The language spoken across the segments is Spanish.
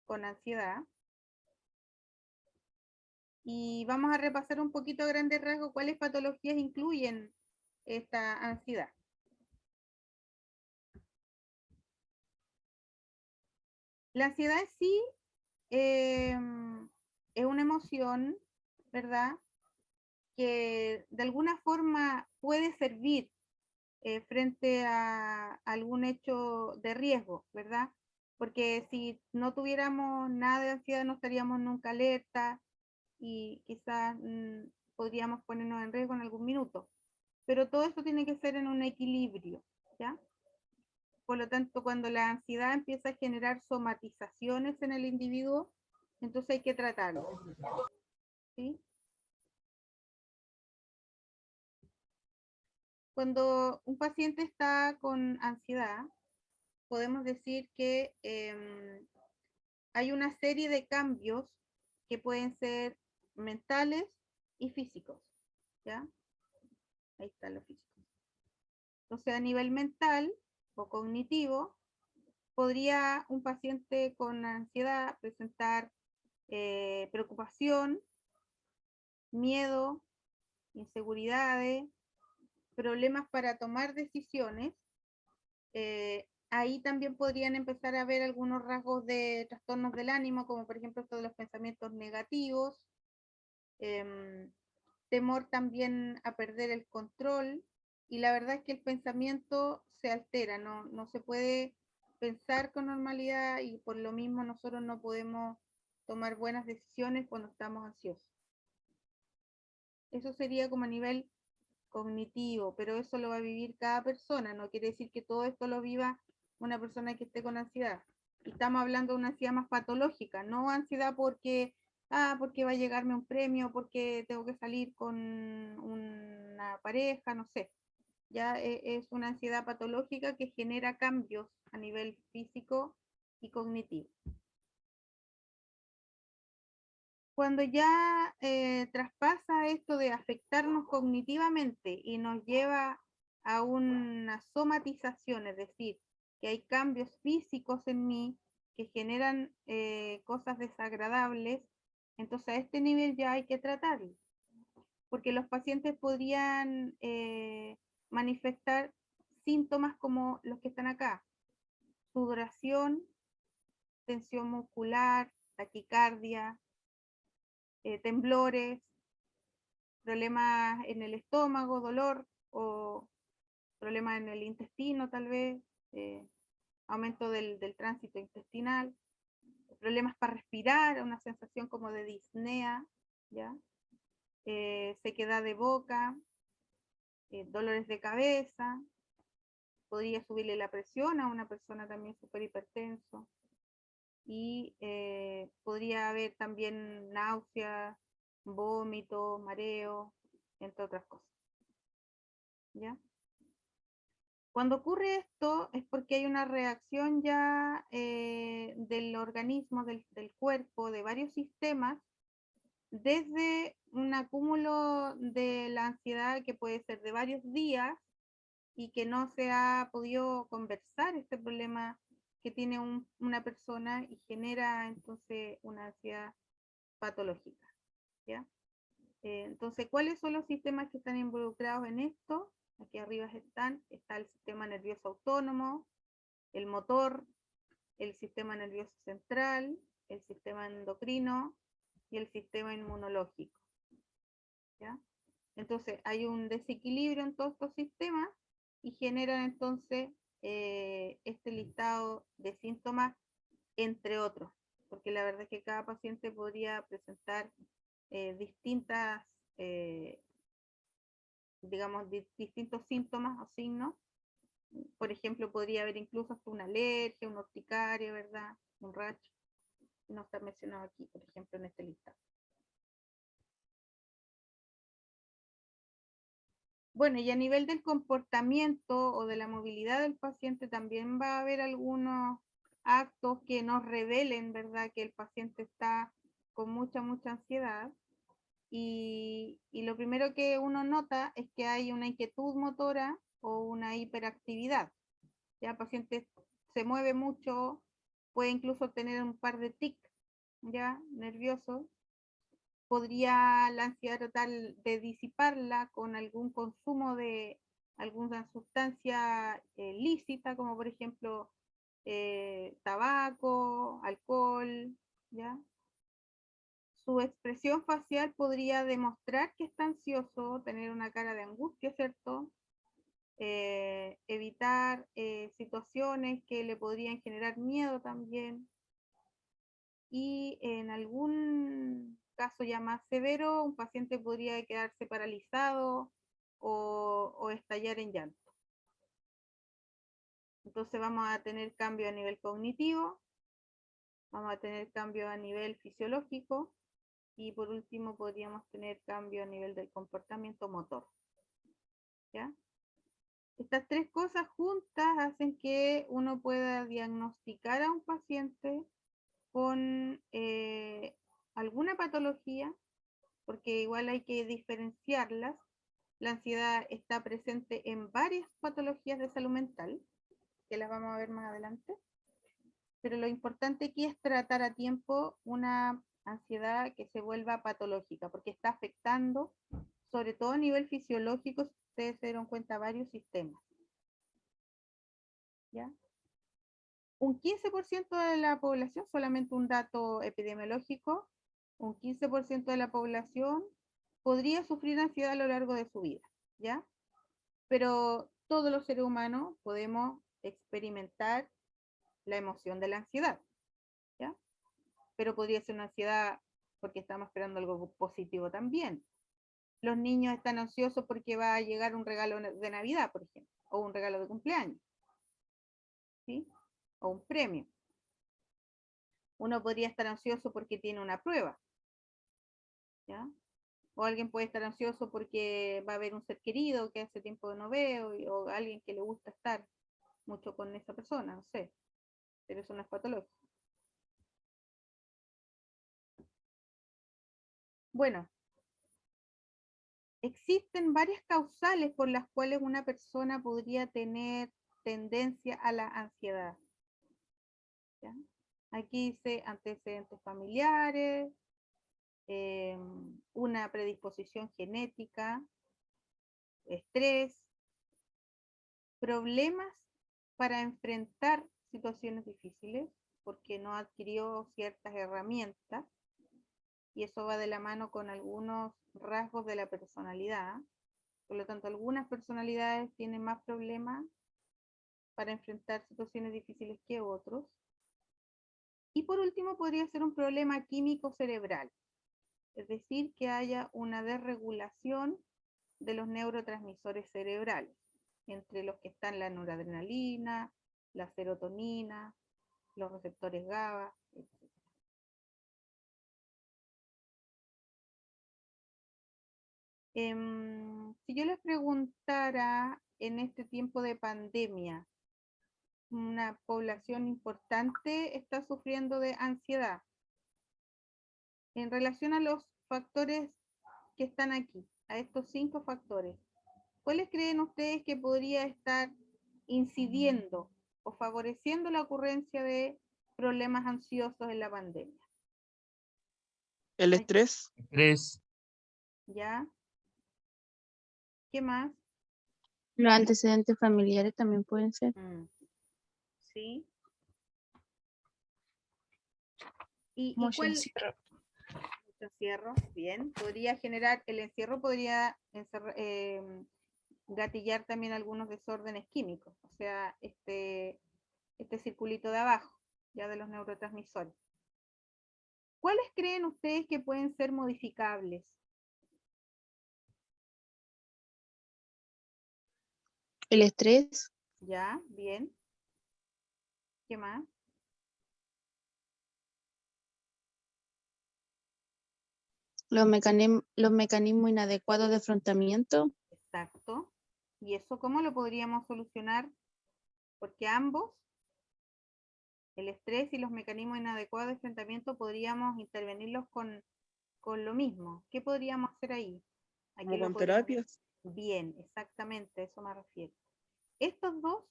con ansiedad. Y vamos a repasar un poquito a grandes rasgos cuáles patologías incluyen esta ansiedad. La ansiedad en sí es una emoción, ¿verdad? Que de alguna forma puede servir frente a algún hecho de riesgo, ¿verdad? Porque si no tuviéramos nada de ansiedad no estaríamos nunca alerta y quizás podríamos ponernos en riesgo en algún minuto. Pero todo esto tiene que ser en un equilibrio, ¿ya? Por lo tanto, cuando la ansiedad empieza a generar somatizaciones en el individuo, entonces hay que tratarlo, ¿sí? Cuando un paciente está con ansiedad, podemos decir que hay una serie de cambios que pueden ser mentales y físicos, ¿ya? Ahí está lo físico. Entonces, a nivel mental o cognitivo, podría un paciente con ansiedad presentar preocupación, miedo, inseguridades, problemas para tomar decisiones. Ahí también podrían empezar a ver algunos rasgos de trastornos del ánimo, como por ejemplo esto de los pensamientos negativos, temor también a perder el control, y la verdad es que el pensamiento se altera, no se puede pensar con normalidad y por lo mismo nosotros no podemos tomar buenas decisiones cuando estamos ansiosos. Eso sería como a nivel cognitivo, pero eso lo va a vivir cada persona, no quiere decir que todo esto lo viva una persona que esté con ansiedad. Y estamos hablando de una ansiedad más patológica, no ansiedad porque va a llegarme un premio, porque tengo que salir con una pareja, no sé. Ya es una ansiedad patológica que genera cambios a nivel físico y cognitivo. Cuando ya traspasa esto de afectarnos cognitivamente y nos lleva a una somatización, es decir, que hay cambios físicos en mí que generan cosas desagradables, entonces a este nivel ya hay que tratarlo, porque los pacientes podrían manifestar síntomas como los que están acá: sudoración, tensión muscular, taquicardia, temblores, problemas en el estómago, dolor o problemas en el intestino tal vez, aumento del tránsito intestinal, problemas para respirar, una sensación como de disnea, ¿ya? Sequedad de boca, dolores de cabeza, podría subirle la presión a una persona también súper hipertenso, y podría haber también náuseas, vómito, mareo, entre otras cosas. ¿Ya? Cuando ocurre esto es porque hay una reacción ya del organismo, del cuerpo, de varios sistemas, desde un acúmulo de la ansiedad que puede ser de varios días y que no se ha podido conversar este problema que tiene una persona y genera entonces una ansiedad patológica, ¿ya? Entonces, ¿cuáles son los sistemas que están involucrados en esto? Aquí arriba está el sistema nervioso autónomo, el motor, el sistema nervioso central, el sistema endocrino y el sistema inmunológico, ¿ya? Entonces, hay un desequilibrio en todos estos sistemas y generan entonces este listado de síntomas, entre otros, porque la verdad es que cada paciente podría presentar distintas, eh, digamos, distintos síntomas o signos. Por ejemplo, podría haber incluso hasta una alergia, una urticaria, ¿verdad? Un rash, no está mencionado aquí, por ejemplo, en este listado. Bueno, y a nivel del comportamiento o de la movilidad del paciente también va a haber algunos actos que nos revelen, ¿verdad?, que el paciente está con mucha ansiedad. Y lo primero que uno nota es que hay una inquietud motora o una hiperactividad. Ya el paciente se mueve mucho, puede incluso tener un par de tics, ya, nerviosos. Podría la ansiedad tratar de disiparla con algún consumo de alguna sustancia lícita, como por ejemplo tabaco, alcohol, ¿ya? Su expresión facial podría demostrar que está ansioso, tener una cara de angustia, ¿cierto? Evitar situaciones que le podrían generar miedo también. Y en algún caso ya más severo, un paciente podría quedarse paralizado o estallar en llanto. Entonces vamos a tener cambio a nivel cognitivo, vamos a tener cambio a nivel fisiológico y por último podríamos tener cambio a nivel del comportamiento motor. ¿Ya? Estas tres cosas juntas hacen que uno pueda diagnosticar a un paciente con alguna patología, porque igual hay que diferenciarlas. La ansiedad está presente en varias patologías de salud mental, que las vamos a ver más adelante, pero lo importante aquí es tratar a tiempo una ansiedad que se vuelva patológica, porque está afectando, sobre todo a nivel fisiológico, si ustedes se dieron cuenta, varios sistemas. ¿Ya? Un 15% de la población, solamente un dato epidemiológico, un 15% de la población podría sufrir ansiedad a lo largo de su vida, ¿ya? Pero todos los seres humanos podemos experimentar la emoción de la ansiedad, ¿ya? Pero podría ser una ansiedad porque estamos esperando algo positivo también. Los niños están ansiosos porque va a llegar un regalo de Navidad, por ejemplo, o un regalo de cumpleaños, ¿sí? O un premio. Uno podría estar ansioso porque tiene una prueba, ¿ya? O alguien puede estar ansioso porque va a haber un ser querido que hace tiempo que no veo, o alguien que le gusta estar mucho con esa persona, no sé, pero eso no es patológico. Bueno, existen varias causales por las cuales una persona podría tener tendencia a la ansiedad, ¿ya? Aquí dice antecedentes familiares, una predisposición genética, estrés, problemas para enfrentar situaciones difíciles, porque no adquirió ciertas herramientas, y eso va de la mano con algunos rasgos de la personalidad. Por lo tanto, algunas personalidades tienen más problemas para enfrentar situaciones difíciles que otros. Y por último, podría ser un problema químico cerebral, es decir, que haya una desregulación de los neurotransmisores cerebrales, entre los que están la noradrenalina, la serotonina, los receptores GABA, etc. Si yo les preguntara en este tiempo de pandemia, una población importante está sufriendo de ansiedad. En relación a los factores que están aquí, a estos 5 factores, ¿cuáles creen ustedes que podría estar incidiendo o favoreciendo la ocurrencia de problemas ansiosos en la pandemia? El estrés. Estrés, ¿Ya? ¿Qué más? Los antecedentes familiares también pueden ser. Sí. ¿Y Mucho cuál? encierro. Mucho encierro, bien. Podría generar, el encierro podría gatillar también algunos desórdenes químicos, o sea, este circulito de abajo, ya de los neurotransmisores. ¿Cuáles creen ustedes que pueden ser modificables? El estrés, Ya, bien. ¿Qué más? los mecanismos inadecuados de afrontamiento, Exacto. ¿Y eso cómo lo podríamos solucionar? Porque ambos, el estrés y los mecanismos inadecuados de enfrentamiento, podríamos intervenirlos con lo mismo. ¿Qué podríamos hacer ahí? ¿A qué Como lo con podríamos? terapias. Bien, exactamente, a eso me refiero. Estos dos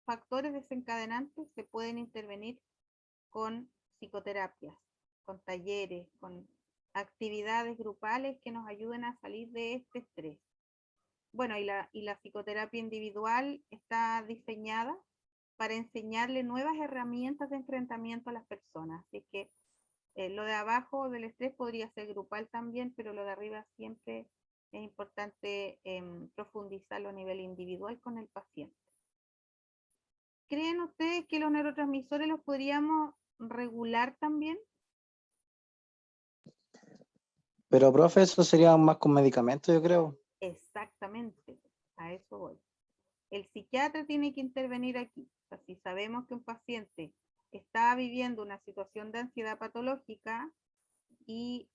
factores desencadenantes se pueden intervenir con psicoterapias, con talleres, con actividades grupales que nos ayuden a salir de este estrés. Bueno, y la psicoterapia individual está diseñada para enseñarle nuevas herramientas de enfrentamiento a las personas. Así que lo de abajo del estrés podría ser grupal también, pero lo de arriba siempre es importante profundizarlo a nivel individual con el paciente. ¿Creen ustedes que los neurotransmisores los podríamos regular también? Pero, profe, eso sería más con medicamentos, yo creo. Exactamente, a eso voy. El psiquiatra tiene que intervenir aquí. O sea, si sabemos que un paciente está viviendo una situación de ansiedad patológica y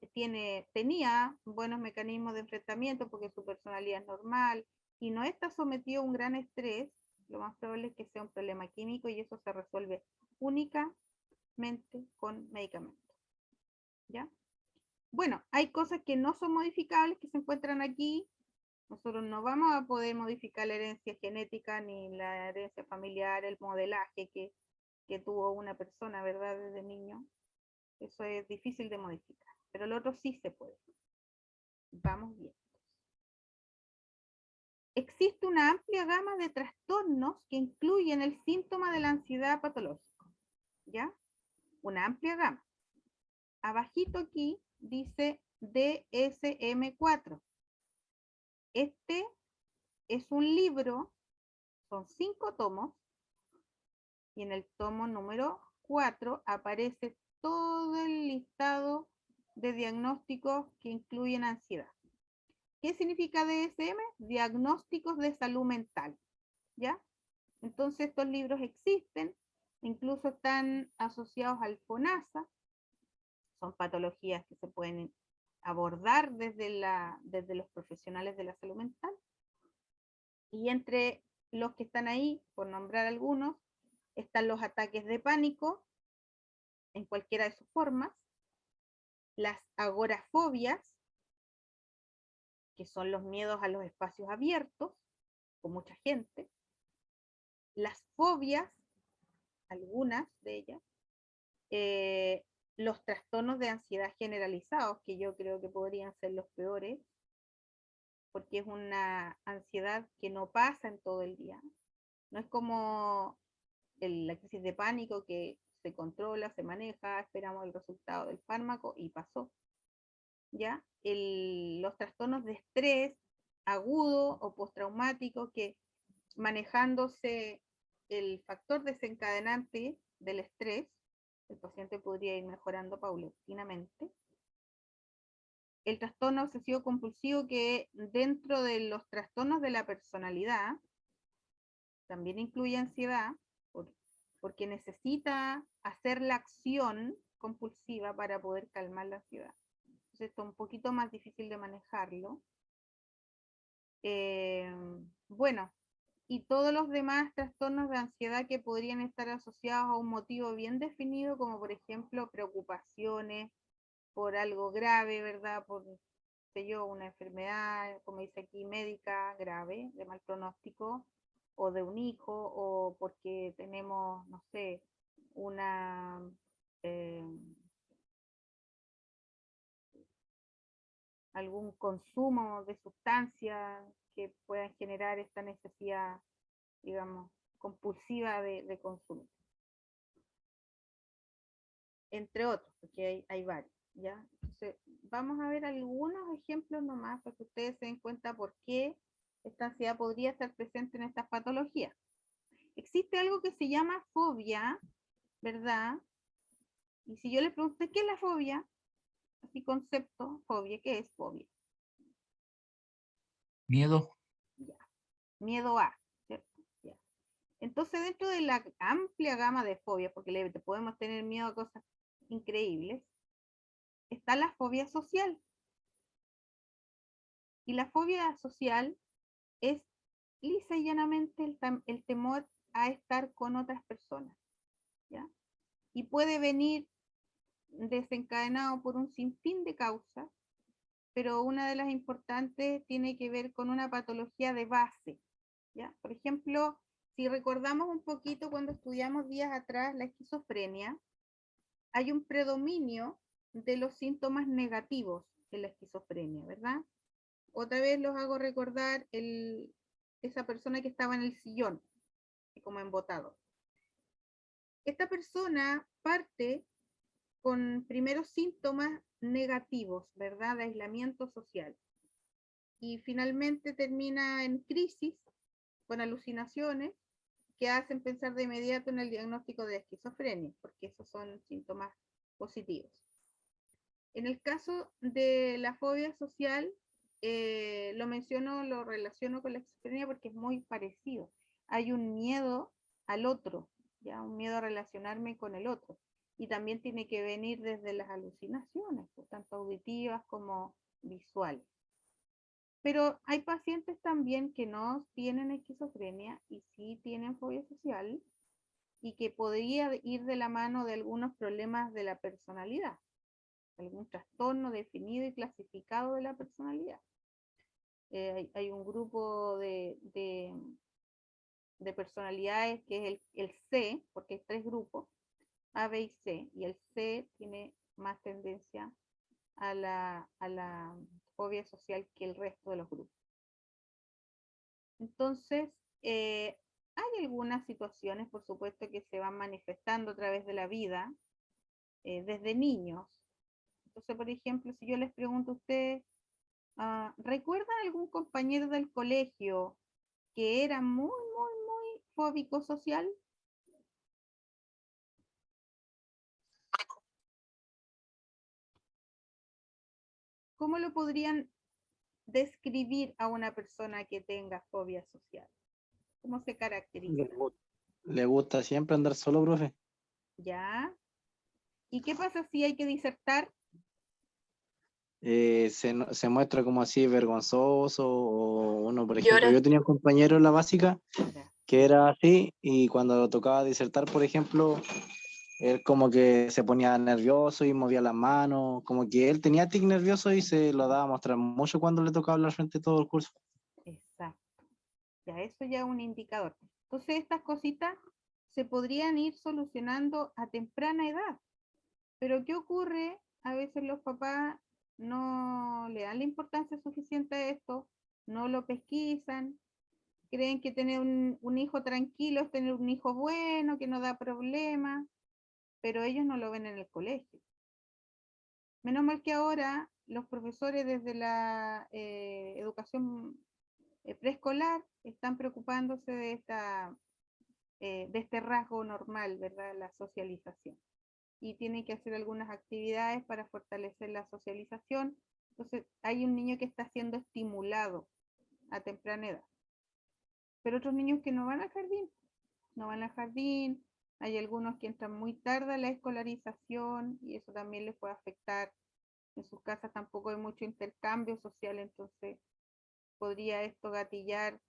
tenía buenos mecanismos de enfrentamiento porque su personalidad es normal y no está sometido a un gran estrés, lo más probable es que sea un problema químico y eso se resuelve únicamente con medicamentos. ¿Ya? Bueno, hay cosas que no son modificables que se encuentran aquí. Nosotros no vamos a poder modificar la herencia genética ni la herencia familiar, el modelaje que tuvo una persona, ¿verdad? Desde niño. Eso es difícil de modificar, pero lo otro sí se puede. Vamos bien. Existe una amplia gama de trastornos que incluyen el síntoma de la ansiedad patológica. ¿Ya? Una amplia gama. Abajito aquí dice DSM-4. Este es un libro, son 5 tomos, y en el tomo número 4 aparece todo el listado de diagnósticos que incluyen ansiedad. ¿Qué significa DSM? Diagnósticos de salud mental, ¿ya? Entonces estos libros existen, incluso están asociados al FONASA, son patologías que se pueden abordar desde los profesionales de la salud mental. Y entre los que están ahí, por nombrar algunos, están los ataques de pánico, en cualquiera de sus formas, las agorafobias, que son los miedos a los espacios abiertos, con mucha gente, las fobias, algunas de ellas, los trastornos de ansiedad generalizados, que yo creo que podrían ser los peores, porque es una ansiedad que no pasa en todo el día. No es como la crisis de pánico que se controla, se maneja, esperamos el resultado del fármaco y pasó. ¿Ya? Los trastornos de estrés agudo o postraumático que manejándose el factor desencadenante del estrés, el paciente podría ir mejorando paulatinamente. El trastorno obsesivo compulsivo, que dentro de los trastornos de la personalidad también incluye ansiedad, porque necesita hacer la acción compulsiva para poder calmar la ansiedad. Entonces esto es un poquito más difícil de manejarlo. Bueno, y todos los demás trastornos de ansiedad que podrían estar asociados a un motivo bien definido, como por ejemplo preocupaciones por algo grave, ¿verdad? Por, sé yo, una enfermedad, como dice aquí, médica grave, de mal pronóstico, o de un hijo, o porque tenemos, no sé, una algún consumo de sustancias que puedan generar esta necesidad, digamos, compulsiva de consumir. Entre otros, porque hay varios, ¿ya? Entonces, vamos a ver algunos ejemplos nomás para que ustedes se den cuenta por qué esta ansiedad podría estar presente en estas patologías. Existe algo que se llama fobia, ¿verdad? Y si yo les pregunto, ¿qué es la fobia? Así concepto, fobia, ¿qué es fobia? Miedo. Ya. Miedo a, ¿cierto? Ya. Entonces, dentro de la amplia gama de fobias, porque podemos tener miedo a cosas increíbles, está la fobia social. Y la fobia social es lisa y llanamente el temor a estar con otras personas, ¿ya? Y puede venir desencadenado por un sinfín de causas, pero una de las importantes tiene que ver con una patología de base, ¿ya? Por ejemplo, si recordamos un poquito cuando estudiamos días atrás la esquizofrenia, hay un predominio de los síntomas negativos en la esquizofrenia, ¿verdad? Otra vez los hago recordar esa persona que estaba en el sillón, como embotado. Esta persona parte con primeros síntomas negativos, ¿verdad? De aislamiento social. Y finalmente termina en crisis, con alucinaciones, que hacen pensar de inmediato en el diagnóstico de esquizofrenia, porque esos son síntomas positivos. En el caso de la fobia social, lo menciono, lo relaciono con la esquizofrenia porque es muy parecido. Hay un miedo al otro, ya un miedo a relacionarme con el otro. Y también tiene que venir desde las alucinaciones, pues, tanto auditivas como visuales. Pero hay pacientes también que no tienen esquizofrenia y sí tienen fobia social y que podría ir de la mano de algunos problemas de la personalidad, algún trastorno definido y clasificado de la personalidad. Hay un grupo de personalidades que es el C, porque hay 3 grupos, A, B y C, y el C tiene más tendencia a la fobia social que el resto de los grupos. Entonces, hay algunas situaciones, por supuesto, que se van manifestando a través de la vida, desde niños. Entonces, por ejemplo, si yo les pregunto a ustedes, ¿recuerdan algún compañero del colegio que era muy, muy, muy fóbico social? ¿Cómo lo podrían describir a una persona que tenga fobia social? ¿Cómo se caracteriza? Le gusta siempre andar solo, profe. ¿Ya? ¿Y qué pasa si hay que disertar? Se muestra como así vergonzoso o uno, por ejemplo, Llora. yo tenía un compañero en la básica Ya. que era así y cuando tocaba disertar, por ejemplo, él como que se ponía nervioso y movía las manos, como que él tenía tic nervioso y se lo daba a mostrar mucho cuando le tocaba hablar frente a todo el curso. Exacto. Ya, eso ya es un indicador. Entonces, estas cositas se podrían ir solucionando a temprana edad. Pero ¿qué ocurre? A veces los papás no le dan la importancia suficiente a esto, no lo pesquisan, creen que tener un hijo tranquilo es tener un hijo bueno, que no da problemas, pero ellos no lo ven en el colegio. Menos mal que ahora los profesores desde la educación preescolar están preocupándose de este rasgo normal, ¿verdad? La socialización. Y tienen que hacer algunas actividades para fortalecer la socialización. Entonces, hay un niño que está siendo estimulado a temprana edad. Pero otros niños que no van al jardín, no van al jardín. Hay algunos que entran muy tarde a la escolarización y eso también les puede afectar. En sus casas tampoco hay mucho intercambio social, entonces podría esto gatillar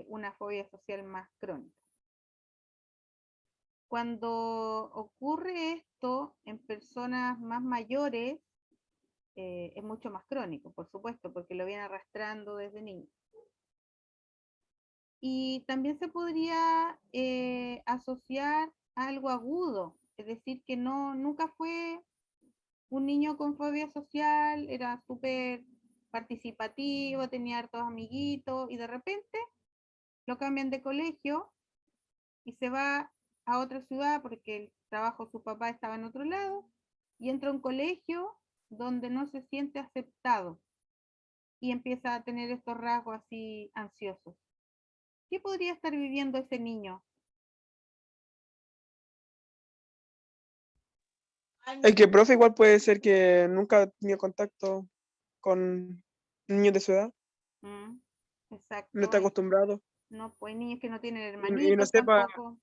una fobia social más crónica. Cuando ocurre esto en personas más mayores, es mucho más crónico, por supuesto, porque lo viene arrastrando desde niño. Y también se podría asociar a algo agudo, es decir, que nunca fue un niño con fobia social, era súper participativo, tenía hartos amiguitos, y de repente lo cambian de colegio y se va a otra ciudad porque el trabajo de su papá estaba en otro lado, y entra a un colegio donde no se siente aceptado y empieza a tener estos rasgos así ansiosos. ¿Qué podría estar viviendo ese niño? Es que, profe, igual puede ser que nunca ha tenido contacto con niños de su edad, ¿Mm? no Exacto. está acostumbrado No, pues hay niños que no tienen y no hermanitos sepa, tampoco.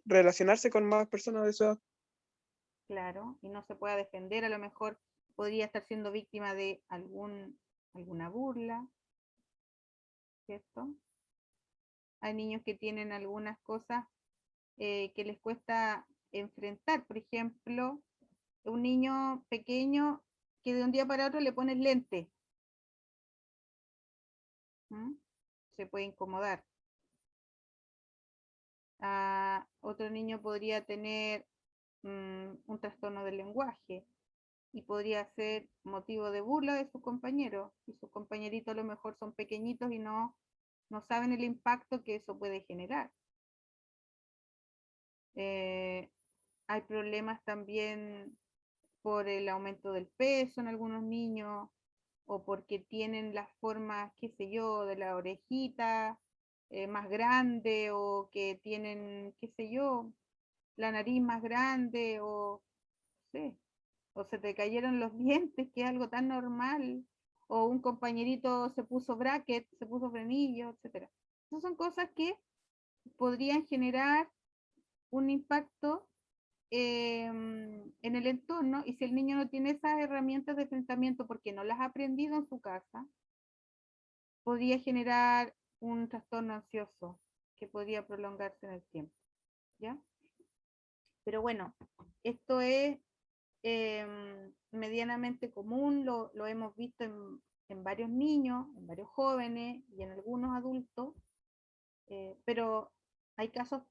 relacionarse con más personas de su edad. Claro, y no se pueda defender, a lo mejor podría estar siendo víctima de alguna burla, ¿cierto? Hay niños que tienen algunas cosas que les cuesta enfrentar, por ejemplo, un niño pequeño que de un día para otro le pones lente, ¿m? Se puede incomodar. Otro niño podría tener un trastorno del lenguaje y podría ser motivo de burla de sus compañeros. Y sus compañeritos a lo mejor son pequeñitos y no saben el impacto que eso puede generar. Hay problemas también por el aumento del peso en algunos niños, o porque tienen las formas, qué sé yo, de la orejita más grande, o que tienen, qué sé yo, la nariz más grande, o no sé, o se te cayeron los dientes, que es algo tan normal, o un compañerito se puso bracket, se puso frenillo, etcétera. Esas son cosas que podrían generar un impacto en el entorno, y si el niño no tiene esas herramientas de enfrentamiento porque no las ha aprendido en su casa, podría generar un trastorno ansioso que podría prolongarse en el tiempo, ¿ya? Pero bueno, esto es medianamente común, lo hemos visto en varios niños, en varios jóvenes y en algunos adultos, pero hay casos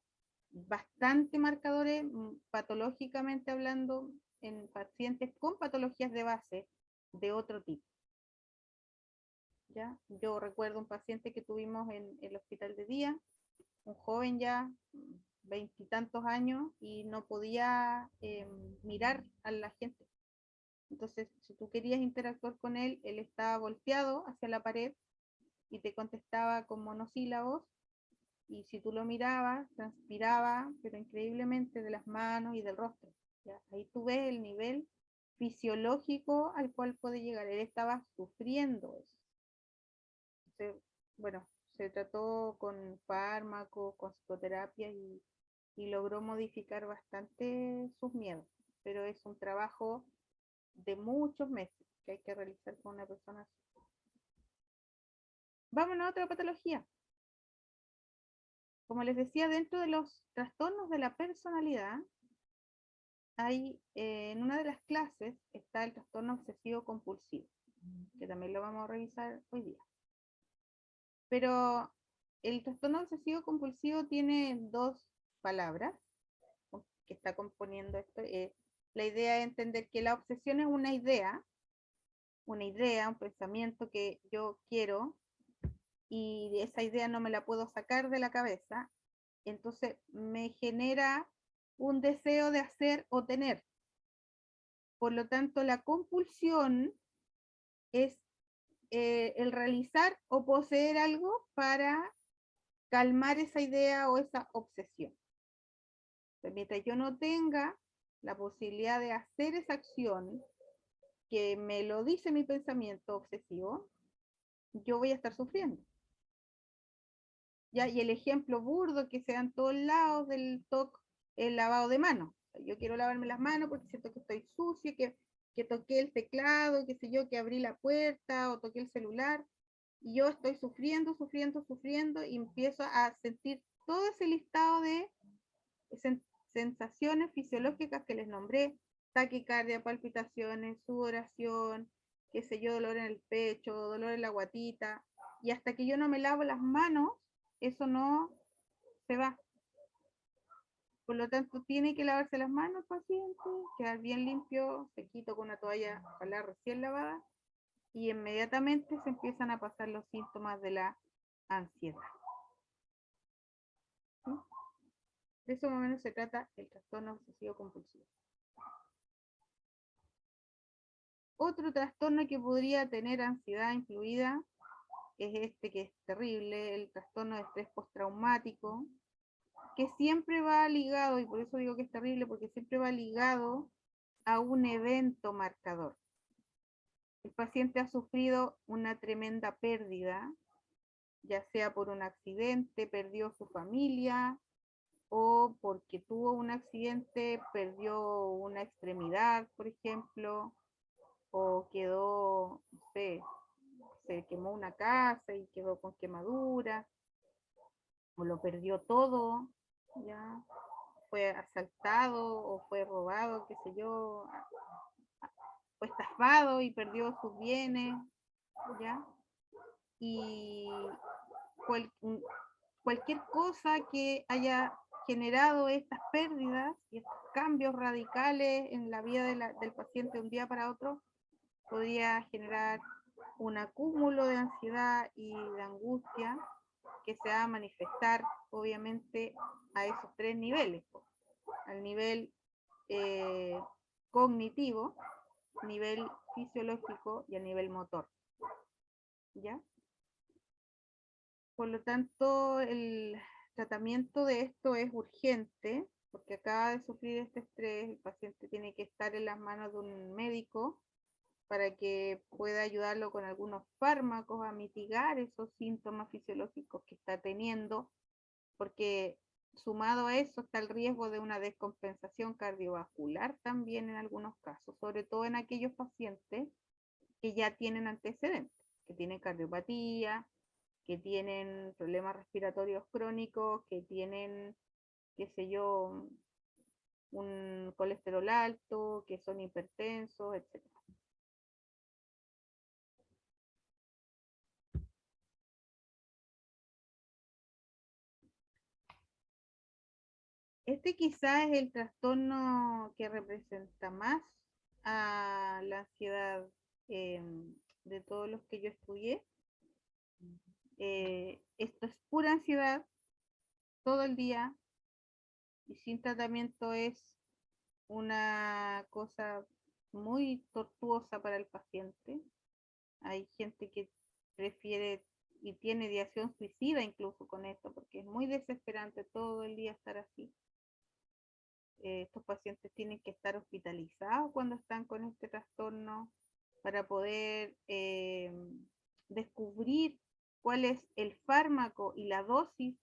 bastante marcadores, patológicamente hablando, en pacientes con patologías de base de otro tipo. ¿Ya? Yo recuerdo un paciente que tuvimos en el hospital de día, un joven ya, 20 y tantos años, y no podía mirar a la gente. Entonces, si tú querías interactuar con él, él estaba volteado hacia la pared y te contestaba con monosílabos, y si tú lo mirabas, transpiraba, pero increíblemente, de las manos y del rostro. ¿Ya? Ahí tú ves el nivel fisiológico al cual puede llegar. Él estaba sufriendo eso. Entonces, bueno, se trató con fármacos, con psicoterapia, y logró modificar bastante sus miedos, pero es un trabajo de muchos meses que hay que realizar con una persona así. Vámonos a otra patología. Como les decía, dentro de los trastornos de la personalidad, hay, en una de las clases está el trastorno obsesivo compulsivo, que también lo vamos a revisar hoy día. Pero el trastorno obsesivo compulsivo tiene dos palabras que está componiendo esto. La idea es entender que la obsesión es una idea, un pensamiento que yo quiero, y esa idea no me la puedo sacar de la cabeza, entonces me genera un deseo de hacer o tener. Por lo tanto, la compulsión es el realizar o poseer algo para calmar esa idea o esa obsesión. Entonces, mientras yo no tenga la posibilidad de hacer esa acción que me lo dice mi pensamiento obsesivo, yo voy a estar sufriendo. ¿Ya? Y el ejemplo burdo que se da en todos lados del TOC, el lavado de manos. Yo quiero lavarme las manos porque siento que estoy sucio, que toqué el teclado, qué sé yo, que abrí la puerta o toqué el celular, y yo estoy sufriendo, y empiezo a sentir todo ese listado de sensaciones fisiológicas que les nombré: taquicardia, palpitaciones, sudoración, qué sé yo, dolor en el pecho, dolor en la guatita, y hasta que yo no me lavo las manos, eso no se va. Por lo tanto, tiene que lavarse las manos el paciente, quedar bien limpio, sequito con una toalla, ojalá recién lavada, y inmediatamente se empiezan a pasar los síntomas de la ansiedad. ¿Sí? De eso más o menos se trata el trastorno obsesivo compulsivo. Otro trastorno que podría tener ansiedad incluida es este, que es terrible, el trastorno de estrés postraumático, que siempre va ligado, y por eso digo que es terrible, porque siempre va ligado a un evento marcador. El paciente ha sufrido una tremenda pérdida, ya sea por un accidente, perdió su familia, o porque tuvo un accidente, perdió una extremidad, por ejemplo, o quedó, no sé, se quemó una casa y quedó con quemadura, o lo perdió todo, ya fue asaltado o fue robado, qué sé yo, fue estafado y perdió sus bienes, ya, y cualquier cosa que haya generado estas pérdidas y estos cambios radicales en la vida del paciente de un día para otro, podría generar un acúmulo de ansiedad y de angustia que se va a manifestar obviamente a esos tres niveles, al nivel cognitivo, nivel fisiológico y a nivel motor. ¿Ya? Por lo tanto, el tratamiento de esto es urgente, porque acaba de sufrir este estrés, el paciente tiene que estar en las manos de un médico para que pueda ayudarlo con algunos fármacos a mitigar esos síntomas fisiológicos que está teniendo, porque sumado a eso está el riesgo de una descompensación cardiovascular también en algunos casos, sobre todo en aquellos pacientes que ya tienen antecedentes, que tienen cardiopatía, que tienen problemas respiratorios crónicos, que tienen, qué sé yo, un colesterol alto, que son hipertensos, etc. Este quizás es el trastorno que representa más a la ansiedad de todos los que yo estudié. Esto es pura ansiedad todo el día y sin tratamiento es una cosa muy tortuosa para el paciente. Hay gente que prefiere y tiene ideación suicida incluso con esto, porque es muy desesperante todo el día estar así. Estos pacientes tienen que estar hospitalizados cuando están con este trastorno para poder descubrir cuál es el fármaco y la dosis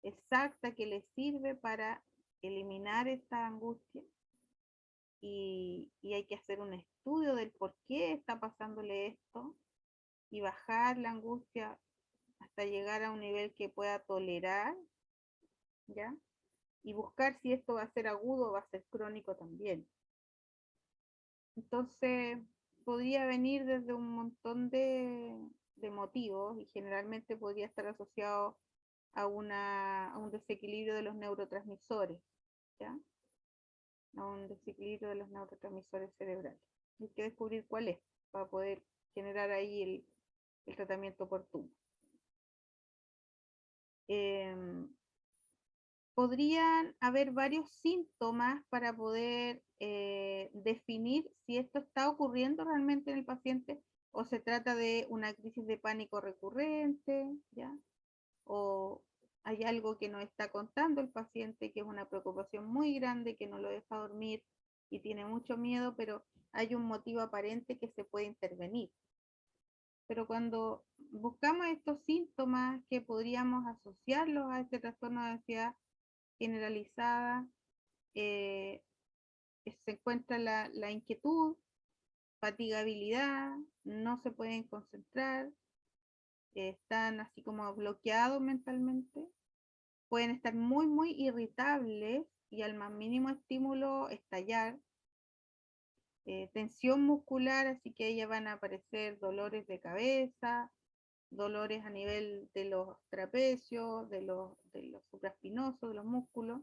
exacta que les sirve para eliminar esta angustia. Y hay que hacer un estudio del por qué está pasándole esto y bajar la angustia hasta llegar a un nivel que pueda tolerar, ¿ya? Y buscar si esto va a ser agudo o va a ser crónico también. Entonces, podría venir desde un montón de motivos y generalmente podría estar asociado a un desequilibrio de los neurotransmisores, ¿ya? A un desequilibrio de los neurotransmisores cerebrales. Hay que descubrir cuál es para poder generar ahí el tratamiento oportuno. Podrían haber varios síntomas para poder definir si esto está ocurriendo realmente en el paciente o se trata de una crisis de pánico recurrente, ¿ya? O hay algo que no está contando el paciente, que es una preocupación muy grande, que no lo deja dormir y tiene mucho miedo, pero hay un motivo aparente que se puede intervenir. Pero cuando buscamos estos síntomas que podríamos asociarlos a este trastorno de ansiedad generalizada, se encuentra la inquietud, fatigabilidad, no se pueden concentrar, están así como bloqueados mentalmente, pueden estar muy, muy irritables y al más mínimo estímulo estallar, tensión muscular, así que ahí ya van a aparecer dolores de cabeza, dolores a nivel de los trapecios, de los supraespinosos, de los músculos,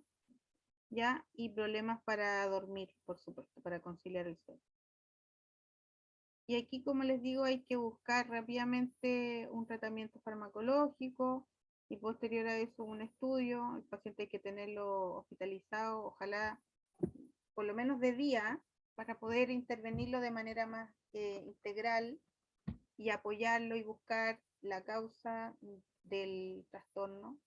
¿ya? Y problemas para dormir, por supuesto, para conciliar el sueño. Y aquí, como les digo, hay que buscar rápidamente un tratamiento farmacológico y posterior a eso un estudio. El paciente hay que tenerlo hospitalizado, ojalá por lo menos de día, para poder intervenirlo de manera más integral y apoyarlo y buscar la causa del trastorno.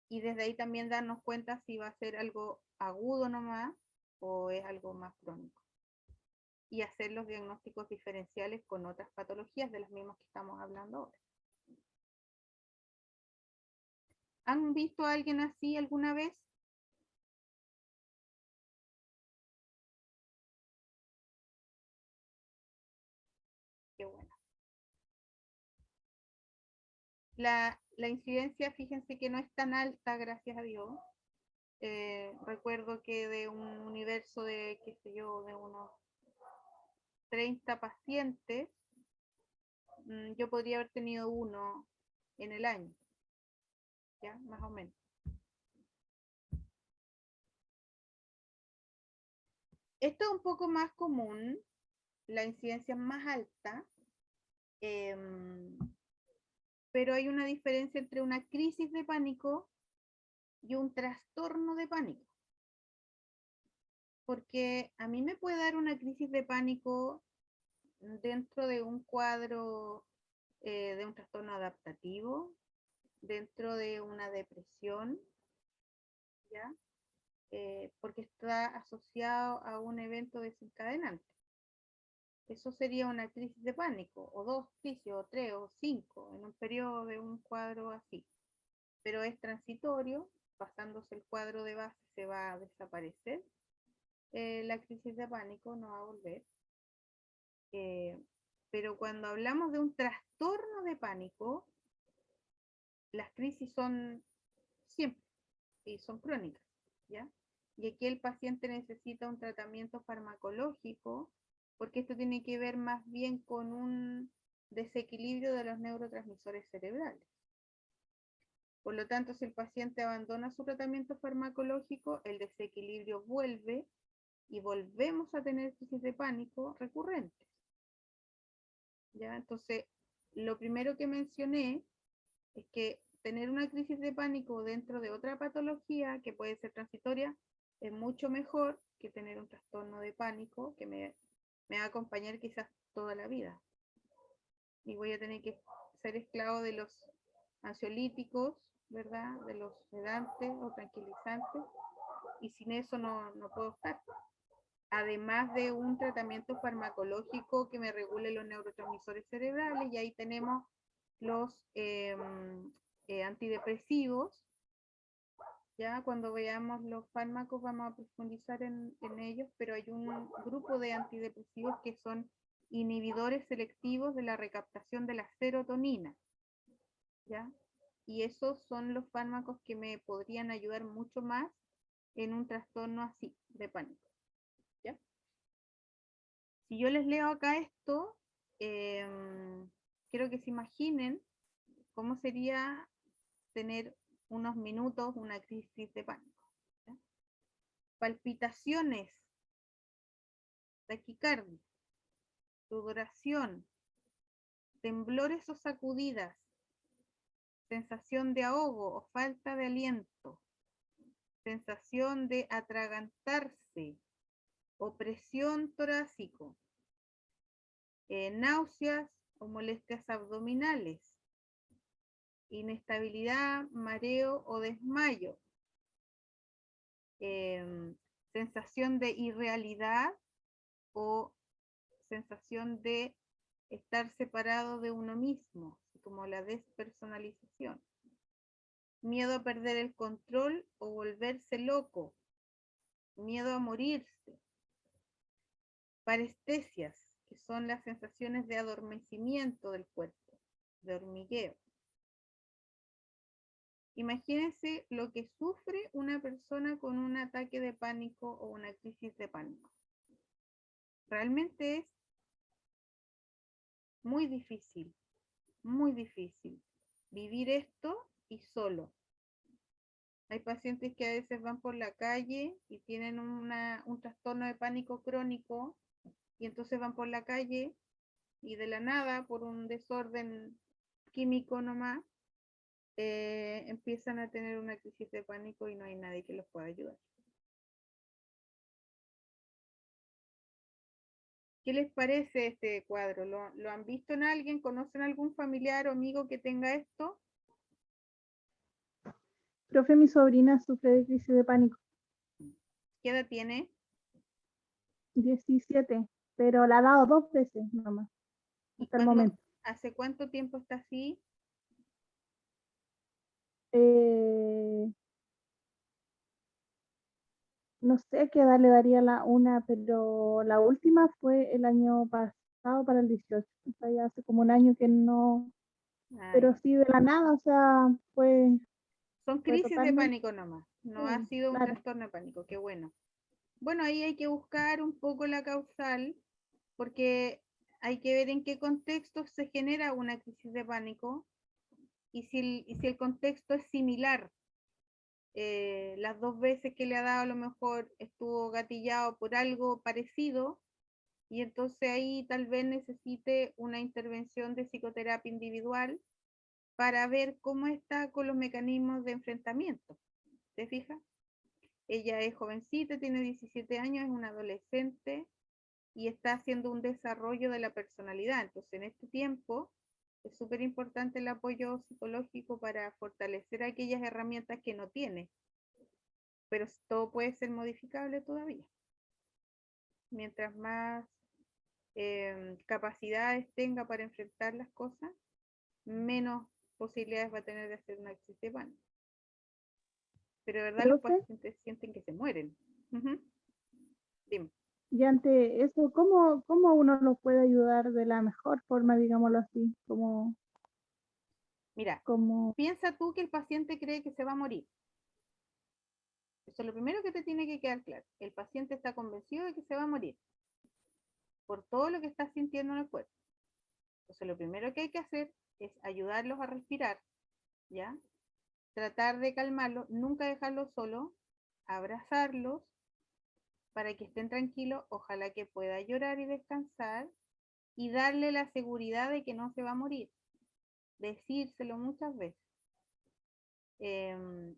Y desde ahí también darnos cuenta si va a ser algo agudo nomás o es algo más crónico. Y hacer los diagnósticos diferenciales con otras patologías de las mismas que estamos hablando ahora. ¿Han visto a alguien así alguna vez? Qué bueno. La incidencia, fíjense que no es tan alta, gracias a Dios. Recuerdo que de un universo de, qué sé yo, de unos 30 pacientes, yo podría haber tenido uno en el año, ¿ya? Más o menos. Esto es un poco más común, la incidencia es más alta, pero hay una diferencia entre una crisis de pánico y un trastorno de pánico. Porque a mí me puede dar una crisis de pánico dentro de un cuadro de un trastorno adaptativo, dentro de una depresión, ¿ya? Porque está asociado a un evento desencadenante. Eso sería una crisis de pánico, o dos crisis, o tres, o cinco, en un periodo de un cuadro así. Pero es transitorio, pasándose el cuadro de base se va a desaparecer. La crisis de pánico no va a volver. Pero cuando hablamos de un trastorno de pánico, las crisis son siempre y son crónicas, ¿ya? Y aquí el paciente necesita un tratamiento farmacológico, porque esto tiene que ver más bien con un desequilibrio de los neurotransmisores cerebrales. Por lo tanto, si el paciente abandona su tratamiento farmacológico, el desequilibrio vuelve y volvemos a tener crisis de pánico recurrentes. ¿Ya? Entonces, lo primero que mencioné es que tener una crisis de pánico dentro de otra patología que puede ser transitoria es mucho mejor que tener un trastorno de pánico que me va a acompañar quizás toda la vida. Y voy a tener que ser esclavo de los ansiolíticos, ¿verdad? De los sedantes o tranquilizantes, y sin eso no puedo estar. Además de un tratamiento farmacológico que me regule los neurotransmisores cerebrales, y ahí tenemos los antidepresivos. Ya cuando veamos los fármacos vamos a profundizar en ellos, pero hay un grupo de antidepresivos que son inhibidores selectivos de la recaptación de la serotonina, ¿ya? Y esos son los fármacos que me podrían ayudar mucho más en un trastorno así, de pánico, ¿ya? Si yo les leo acá esto, quiero que se imaginen cómo sería tener unos minutos una crisis de pánico, ¿ya? Palpitaciones, taquicardia, sudoración, temblores o sacudidas, sensación de ahogo o falta de aliento, sensación de atragantarse, opresión torácico, náuseas o molestias abdominales, inestabilidad, mareo o desmayo, sensación de irrealidad o sensación de estar separado de uno mismo, como la despersonalización, miedo a perder el control o volverse loco, miedo a morirse, parestesias, que son las sensaciones de adormecimiento del cuerpo, de hormigueo. Imagínense lo que sufre una persona con un ataque de pánico o una crisis de pánico. Realmente es muy difícil vivir esto y solo. Hay pacientes que a veces van por la calle y tienen un trastorno de pánico crónico, y entonces van por la calle y de la nada, por un desorden químico nomás, empiezan a tener una crisis de pánico y no hay nadie que los pueda ayudar. ¿Qué les parece este cuadro? ¿Lo han visto en alguien? ¿Conocen algún familiar o amigo que tenga esto? Profe, mi sobrina sufre de crisis de pánico. ¿Qué edad tiene? 17, pero la ha dado 2 veces nomás, hasta el momento. ¿Hace cuánto tiempo está así? No sé qué edad le daría una, pero la última fue el año pasado para el 18. O sea, ya hace como un año que no, pero sí de la nada, o sea, son crisis de pánico nomás, no sí, ha sido un claro. trastorno de pánico, qué bueno. Bueno, ahí hay que buscar un poco la causal, porque hay que ver en qué contexto se genera una crisis de pánico y si el contexto es similar. las 2 veces que le ha dado a lo mejor estuvo gatillado por algo parecido, y entonces ahí tal vez necesite una intervención de psicoterapia individual para ver cómo está con los mecanismos de enfrentamiento. ¿Te fijas? Ella es jovencita, tiene 17 años, es una adolescente y está haciendo un desarrollo de la personalidad. Entonces, en este tiempo es súper importante el apoyo psicológico para fortalecer aquellas herramientas que no tiene. Pero todo puede ser modificable todavía. Mientras más capacidades tenga para enfrentar las cosas, menos posibilidades va a tener de hacer una crisis de pánico. Pero de verdad los Profe, pacientes sienten que se mueren. Ujú. Dime. y ante eso, ¿cómo uno los puede ayudar de la mejor forma, digámoslo así? Mira, Como, piensa tú que el paciente cree que se va a morir. Eso es lo primero que te tiene que quedar claro. El paciente está convencido de que se va a morir por todo lo que está sintiendo en el cuerpo. Entonces, lo primero que hay que hacer es ayudarlos a respirar, ¿ya? Tratar de calmarlos, nunca dejarlos solos, abrazarlos para que estén tranquilos, ojalá que pueda llorar y descansar y darle la seguridad de que no se va a morir. Decírselo muchas veces.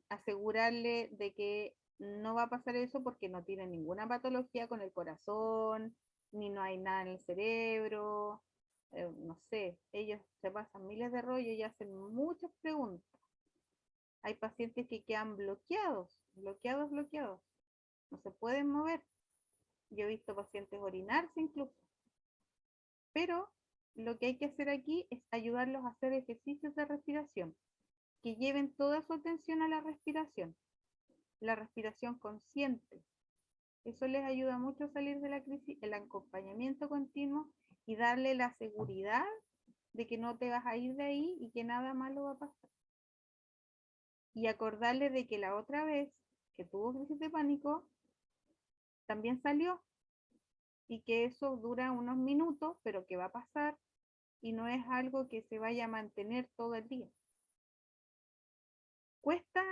Asegurarle de que no va a pasar eso porque no tiene ninguna patología con el corazón, ni no hay nada en el cerebro, no sé, ellos se pasan miles de rollos y hacen muchas preguntas. Hay pacientes que quedan bloqueados, no se pueden mover. Yo he visto pacientes orinarse incluso, pero lo que hay que hacer aquí es ayudarlos a hacer ejercicios de respiración, que lleven toda su atención a la respiración consciente. Eso les ayuda mucho a salir de la crisis, el acompañamiento continuo y darle la seguridad de que no te vas a ir de ahí y que nada malo va a pasar. Y acordarle de que la otra vez que tuvo crisis de pánico, también salió y que eso dura unos minutos, pero que va a pasar y no es algo que se vaya a mantener todo el día. Cuesta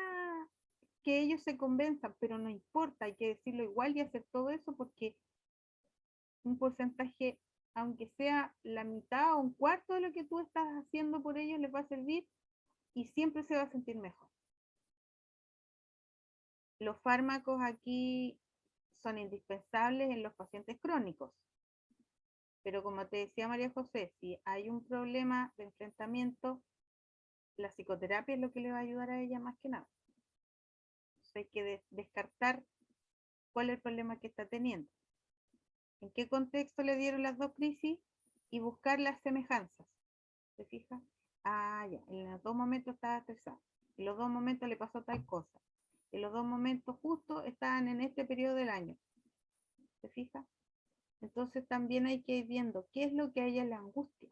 que ellos se convenzan, pero no importa, hay que decirlo igual y hacer todo eso porque un porcentaje, aunque sea la mitad o un cuarto de lo que tú estás haciendo por ellos, les va a servir y siempre se va a sentir mejor. Los fármacos aquí son indispensables en los pacientes crónicos, pero como te decía María José, si hay un problema de enfrentamiento, la psicoterapia es lo que le va a ayudar a ella más que nada. Entonces hay que descartar cuál es el problema que está teniendo, en qué contexto le dieron las dos crisis y buscar las semejanzas. ¿Se fija? Ah, ya, en los 2 momentos estaba estresado, en los 2 momentos le pasó tal cosa, en los 2 momentos justo estaban en este periodo del año. ¿Se fija? Entonces también hay que ir viendo qué es lo que a ella le angustia,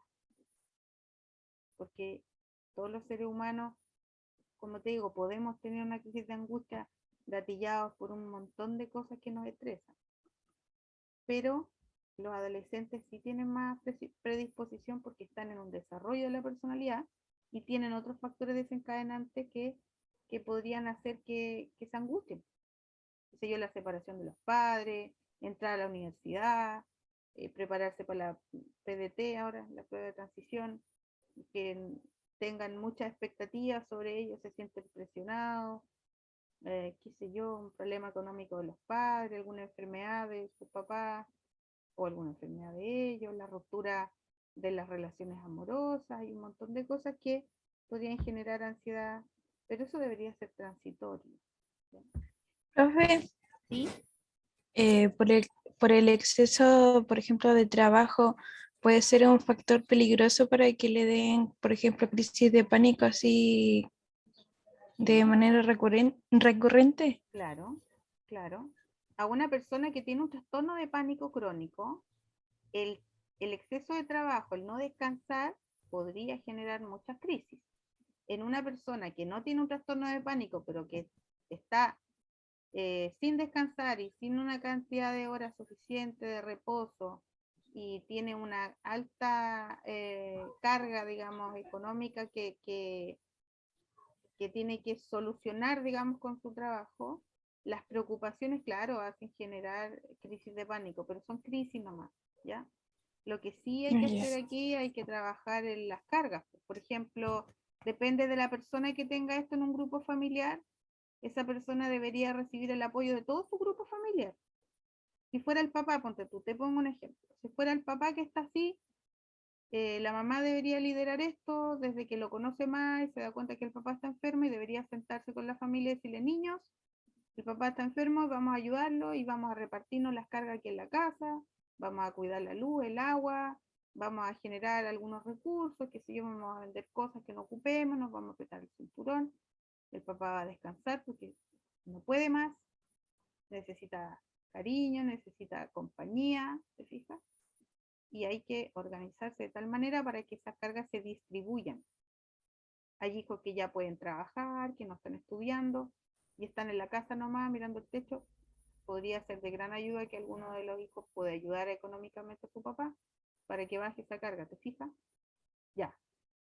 porque todos los seres humanos, como te digo, podemos tener una crisis de angustia gatillados por un montón de cosas que nos estresan, pero los adolescentes sí tienen más predisposición porque están en un desarrollo de la personalidad y tienen otros factores desencadenantes que podrían hacer que se angustien. Qué sé yo, la separación de los padres, entrar a la universidad, prepararse para la PDT ahora, la prueba de transición, que tengan muchas expectativas sobre ellos, se sienten presionados, qué sé yo, un problema económico de los padres, alguna enfermedad de sus papás o alguna enfermedad de ellos, la ruptura de las relaciones amorosas y un montón de cosas que podrían generar ansiedad, pero eso debería ser transitorio. ¿Sí? Profe, ¿Sí? por por el exceso, por ejemplo, de trabajo, puede ser un factor peligroso para que le den, por ejemplo, crisis de pánico así de manera recurrente. Claro, claro. A una persona que tiene un trastorno de pánico crónico, el, el exceso de trabajo, el no descansar, podría generar muchas crisis. En una persona que no tiene un trastorno de pánico, pero que está sin descansar y sin una cantidad de horas suficiente de reposo y tiene una alta carga, digamos, económica que que tiene que solucionar, digamos, con su trabajo, las preocupaciones, claro, hacen generar crisis de pánico, pero son crisis nomás, ¿ya? Lo que sí hay que Ya. hacer aquí, hay que trabajar en las cargas. Por ejemplo, depende de la persona que tenga esto en un grupo familiar, esa persona debería recibir el apoyo de todo su grupo familiar. Si fuera el papá, ponte tú, te pongo un ejemplo. Si fuera el papá que está así, la mamá debería liderar esto desde que lo conoce más y se da cuenta que el papá está enfermo y debería sentarse con la familia y decirle, niños, el papá está enfermo, vamos a ayudarlo y vamos a repartirnos las cargas aquí en la casa, vamos a cuidar la luz, el agua, vamos a generar algunos recursos, que si yo vamos a vender cosas que no ocupemos, nos vamos a apretar el cinturón, el papá va a descansar porque no puede más, necesita cariño, necesita compañía, ¿te fijas? Y hay que organizarse de tal manera para que esas cargas se distribuyan. Hay hijos que ya pueden trabajar, que no están estudiando y están en la casa nomás mirando el techo. Podría ser de gran ayuda que alguno de los hijos pueda ayudar económicamente a su papá para que baje esa carga, ¿te fijas? Ya.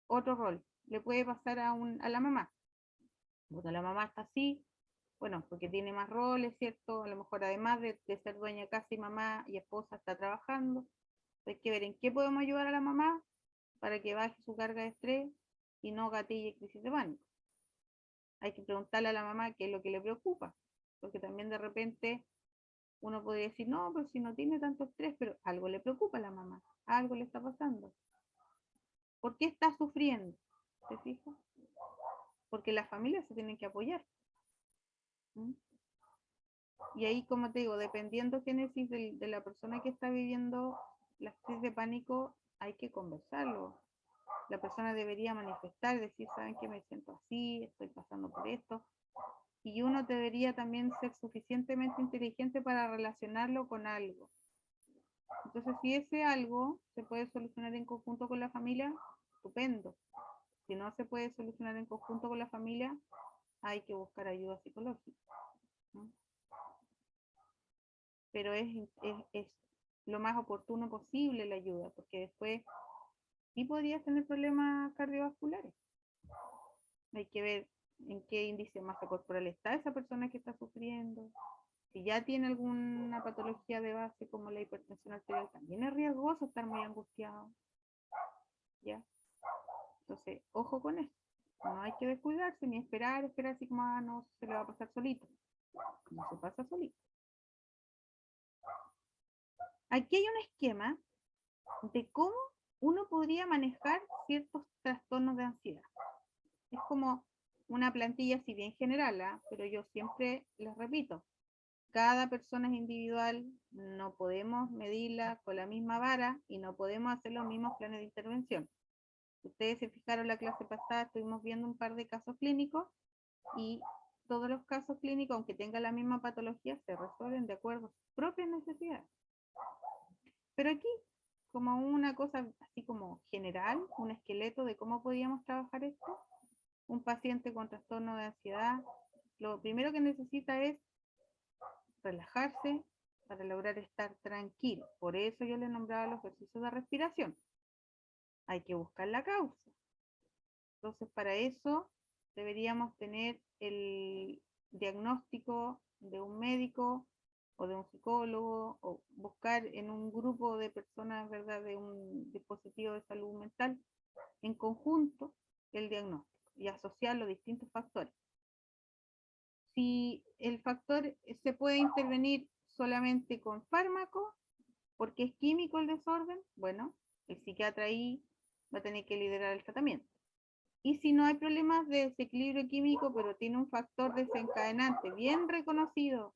Otro rol, le puede pasar a la mamá. Cuando la mamá está así, bueno, porque tiene más roles, ¿cierto? A lo mejor además de ser dueña de casa y mamá y esposa está trabajando. Hay que ver en qué podemos ayudar a la mamá para que baje su carga de estrés y no gatille crisis de pánico. Hay que preguntarle a la mamá qué es lo que le preocupa, porque también de repente uno podría decir, no, pero si no tiene tanto estrés, pero algo le preocupa a la mamá, algo le está pasando. ¿Por qué está sufriendo? ¿Te fijas? Porque las familias se tienen que apoyar. ¿Mm? Y ahí, como te digo, dependiendo génesis de la persona que está viviendo la crisis de pánico, hay que conversarlo. La persona debería manifestar, decir, saben que me siento así, estoy pasando por esto. Y uno debería también ser suficientemente inteligente para relacionarlo con algo. Entonces, si ese algo se puede solucionar en conjunto con la familia, estupendo. Si no se puede solucionar en conjunto con la familia, hay que buscar ayuda psicológica, ¿no? Pero es lo más oportuno posible la ayuda, porque después sí podrías tener problemas cardiovasculares. Hay que ver en qué índice de masa corporal está esa persona que está sufriendo. Si ya tiene alguna patología de base como la hipertensión arterial, también es riesgoso estar muy angustiado. ¿Ya? Entonces, ojo con eso. No hay que descuidarse ni esperar así como, no, se le va a pasar solito. No se pasa solito. Aquí hay un esquema de cómo uno podría manejar ciertos trastornos de ansiedad. Es como una plantilla así bien general, ¿eh? Pero yo siempre les repito, cada persona es individual, no podemos medirla con la misma vara y no podemos hacer los mismos planes de intervención. Ustedes se fijaron la clase pasada, estuvimos viendo un par de casos clínicos y todos los casos clínicos, aunque tengan la misma patología, se resuelven de acuerdo a sus propias necesidades. Pero aquí, como una cosa así como general, un esqueleto de cómo podíamos trabajar esto, un paciente con trastorno de ansiedad, lo primero que necesita es relajarse para lograr estar tranquilo. Por eso yo le nombraba los ejercicios de respiración. Hay que buscar la causa. Entonces, para eso deberíamos tener el diagnóstico de un médico o de un psicólogo, o buscar en un grupo de personas, ¿verdad?, de un dispositivo de salud mental, en conjunto el diagnóstico y asociar los distintos factores. Si el factor se puede intervenir solamente con fármaco, porque es químico el desorden, bueno, el psiquiatra ahí va a tener que liderar el tratamiento. Y si no hay problemas de desequilibrio químico, pero tiene un factor desencadenante bien reconocido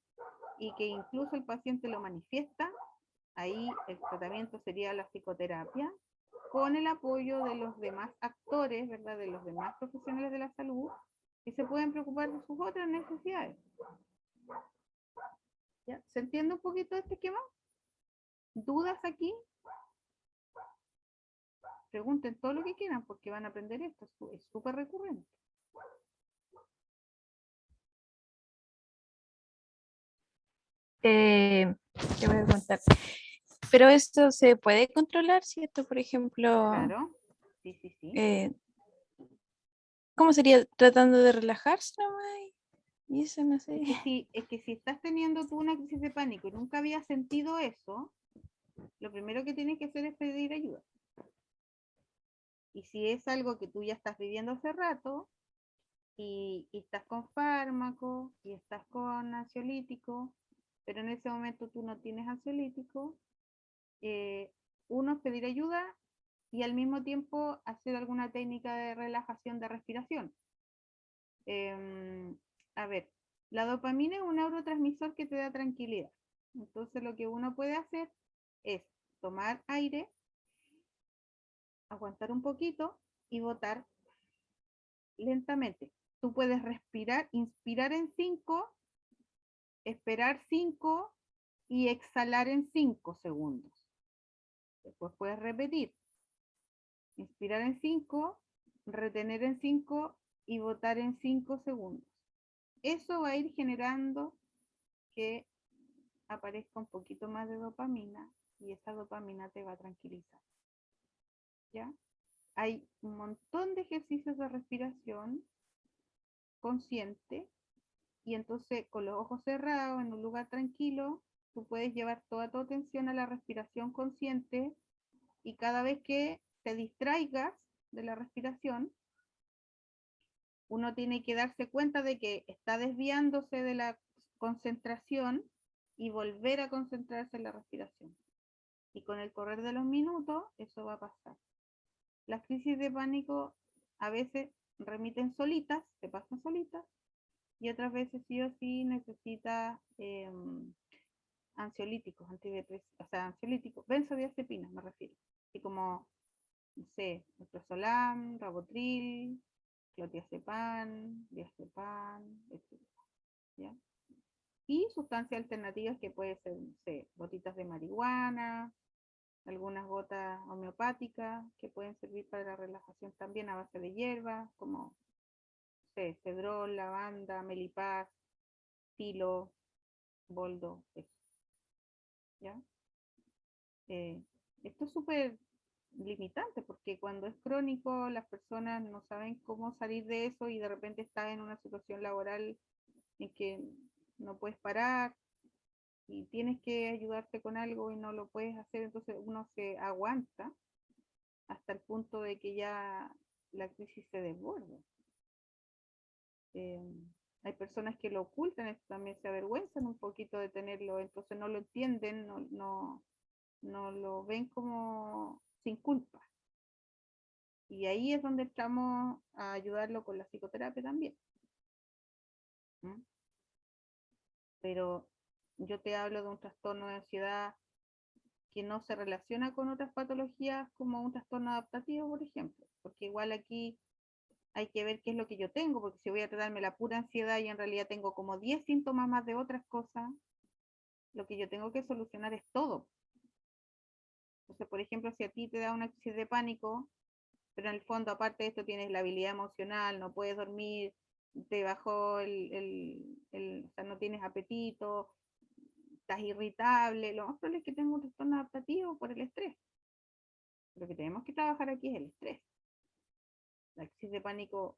y que incluso el paciente lo manifiesta, ahí el tratamiento sería la psicoterapia, con el apoyo de los demás actores, ¿verdad?, de los demás profesionales de la salud, que se pueden preocupar de sus otras necesidades. ¿Ya? ¿Se entiende un poquito este esquema? ¿Dudas aquí? Pregunten todo lo que quieran porque van a aprender esto, es súper recurrente. Te voy a contar. Pero esto se puede controlar, ¿cierto? Por ejemplo, Claro, sí. ¿Cómo sería? Tratando de relajarse nomás. Y eso no sé. Es que si estás teniendo tú una crisis de pánico y nunca habías sentido eso, lo primero que tienes que hacer es pedir ayuda. Y si es algo que tú ya estás viviendo hace rato y estás con fármaco y estás con ansiolítico, pero en ese momento tú no tienes ansiolítico, uno es pedir ayuda y al mismo tiempo hacer alguna técnica de relajación de respiración. A ver, la dopamina es un neurotransmisor que te da tranquilidad. Entonces lo que uno puede hacer es tomar aire, aguantar un poquito y botar lentamente. Tú puedes respirar, inspirar en 5, esperar 5 y exhalar en 5 segundos. Después puedes repetir. Inspirar en 5, retener en 5 y botar en 5 segundos. Eso va a ir generando que aparezca un poquito más de dopamina y esa dopamina te va a tranquilizar. ¿Ya? Hay un montón de ejercicios de respiración consciente y entonces con los ojos cerrados en un lugar tranquilo tú puedes llevar toda tu atención a la respiración consciente y cada vez que te distraigas de la respiración uno tiene que darse cuenta de que está desviándose de la concentración y volver a concentrarse en la respiración. Y con el correr de los minutos, eso va a pasar. Las crisis de pánico a veces remiten solitas, se pasan solitas, y otras veces sí o sí necesitas ansiolíticos, antidepresivos, o sea, ansiolíticos, benzodiazepinas me refiero. Así como, no sé, alprazolam, rabotril, clotazepam, diazepam, etc. ¿Ya? Y sustancias alternativas que pueden ser, no sé, gotitas de marihuana, algunas gotas homeopáticas que pueden servir para la relajación también a base de hierbas, como, no sé, cedrol, lavanda, melipaz, tilo, boldo, eso. ¿Ya? Esto es súper limitante porque cuando es crónico las personas no saben cómo salir de eso y de repente estás en una situación laboral en que no puedes parar y tienes que ayudarte con algo y no lo puedes hacer, entonces uno se aguanta hasta el punto de que ya la crisis se desborda. Hay personas que lo ocultan, esto también se avergüenzan un poquito de tenerlo, entonces no lo entienden, no lo ven como sin culpa. Y ahí es donde estamos a ayudarlo con la psicoterapia también. ¿Mm? Pero yo te hablo de un trastorno de ansiedad que no se relaciona con otras patologías como un trastorno adaptativo, por ejemplo, porque igual aquí hay que ver qué es lo que yo tengo, porque si voy a tratarme la pura ansiedad y en realidad tengo como 10 síntomas más de otras cosas, lo que yo tengo que solucionar es todo. Entonces, por ejemplo, si a ti te da una crisis de pánico, pero en el fondo, aparte de esto, tienes la habilidad emocional, no puedes dormir, te bajó o sea, no tienes apetito, estás irritable, lo más probable es que tengas un trastorno adaptativo por el estrés. Lo que tenemos que trabajar aquí es el estrés. La crisis de pánico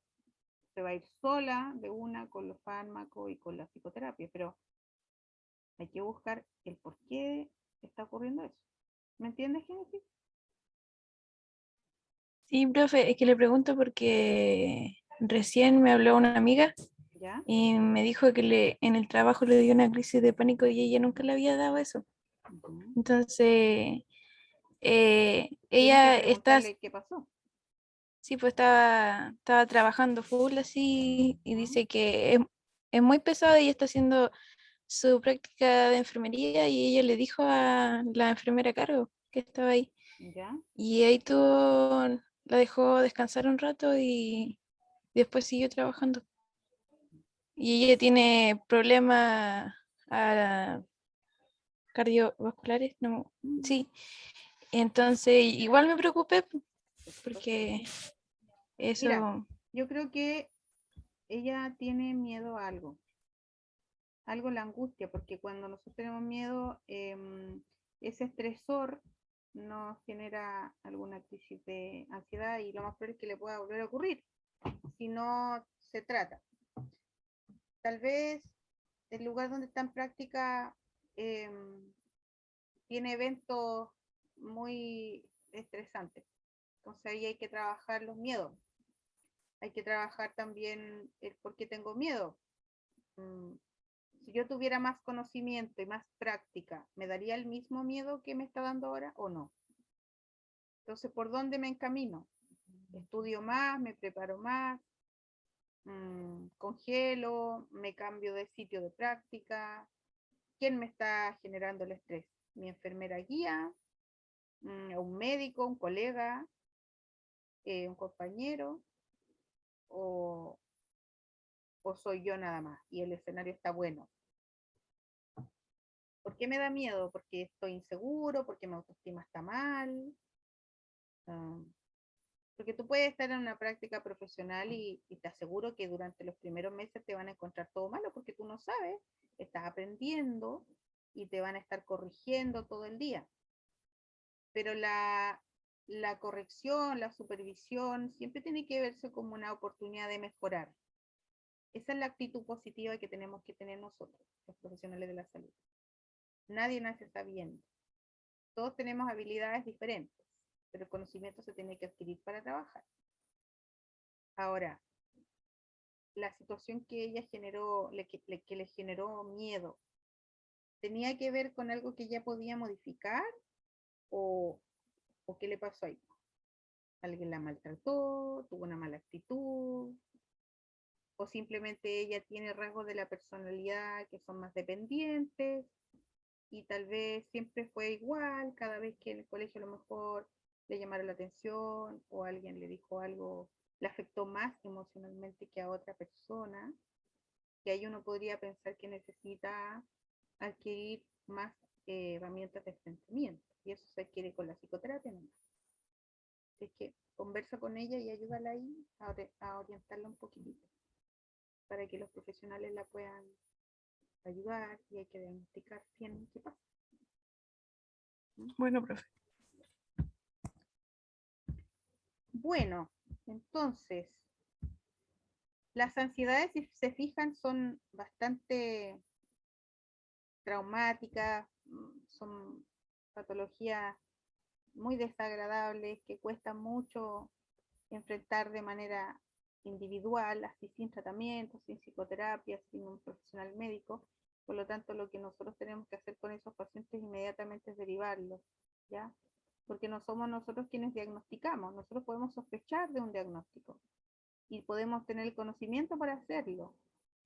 se va a ir sola de una con los fármacos y con la psicoterapia, pero hay que buscar el por qué está ocurriendo eso. ¿Me entiendes, Génesis? Sí, profe, es que le pregunto porque recién me habló una amiga ¿Ya? y me dijo que en el trabajo le dio una crisis de pánico y ella nunca le había dado eso. Uh-huh. Entonces, Tienes ella que está, preguntarle qué pasó. sí, pues estaba trabajando full así y Uh-huh. dice que es muy pesado y está haciendo su práctica de enfermería y ella le dijo a la enfermera a cargo que estaba ahí. ¿Ya? Y ahí tuvo, la dejó descansar un rato y después siguió trabajando. Y ella tiene problemas cardiovasculares, no, sí. Entonces, igual me preocupé porque Mira, eso, yo creo que ella tiene miedo a algo la angustia, porque cuando nosotros tenemos miedo, ese estresor nos genera alguna crisis de ansiedad y lo más probable es que le pueda volver a ocurrir. si no se trata. Tal vez el lugar donde está en práctica tiene eventos muy estresantes. Entonces ahí hay que trabajar los miedos. Hay que trabajar también el por qué tengo miedo. Si yo tuviera más conocimiento y más práctica, ¿me daría el mismo miedo que me está dando ahora o no? Entonces, ¿por dónde me encamino? ¿Estudio más? ¿Me preparo más? ¿Congelo? ¿Me cambio de sitio de práctica? ¿Quién me está generando el estrés? ¿Mi enfermera guía? ¿Un médico? ¿Un colega? ¿Un compañero? ¿O soy yo nada más? Y el escenario está bueno. ¿Por qué me da miedo? ¿Porque estoy inseguro? ¿Porque mi autoestima está mal? Porque tú puedes estar en una práctica profesional y te aseguro que durante los primeros meses te van a encontrar todo malo porque tú no sabes, estás aprendiendo y te van a estar corrigiendo todo el día. Pero la corrección, la supervisión, siempre tiene que verse como una oportunidad de mejorar. Esa es la actitud positiva que tenemos que tener nosotros, los profesionales de la salud. Nadie nace sabiendo. Todos tenemos habilidades diferentes, pero el conocimiento se tiene que adquirir para trabajar. Ahora, la situación que ella generó, que le generó miedo, ¿tenía que ver con algo que ella podía modificar? ¿O qué le pasó ahí? ¿Alguien la maltrató? ¿Tuvo una mala actitud? ¿O simplemente ella tiene rasgos de la personalidad que son más dependientes? Y tal vez siempre fue igual, cada vez que en el colegio a lo mejor le llamaron la atención o alguien le dijo algo, le afectó más emocionalmente que a otra persona, que ahí uno podría pensar que necesita adquirir más herramientas de enfrentamiento, y eso se adquiere con la psicoterapia nomás. Así que conversa con ella y ayúdala ahí a orientarla un poquitito, para que los profesionales la puedan ayudar y hay que diagnosticar bien qué pasa. Bueno, profe. Bueno, entonces, las ansiedades, si se fijan, son bastante traumáticas, son patologías muy desagradables que cuesta mucho enfrentar de manera individual, así sin tratamiento, sin psicoterapia, sin un profesional médico. Por lo tanto, lo que nosotros tenemos que hacer con esos pacientes inmediatamente es derivarlos, ¿ya? Porque no somos nosotros quienes diagnosticamos, nosotros podemos sospechar de un diagnóstico y podemos tener el conocimiento para hacerlo,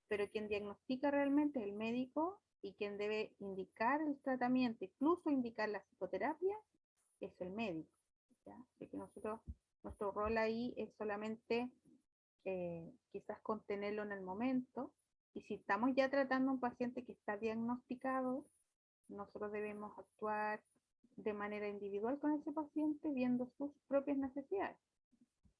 pero quien diagnostica realmente es el médico y quien debe indicar el tratamiento, incluso indicar la psicoterapia, es el médico, ¿ya? Así que nosotros, nuestro rol ahí es solamente quizás contenerlo en el momento, y si estamos ya tratando a un paciente que está diagnosticado, nosotros debemos actuar de manera individual con ese paciente, viendo sus propias necesidades.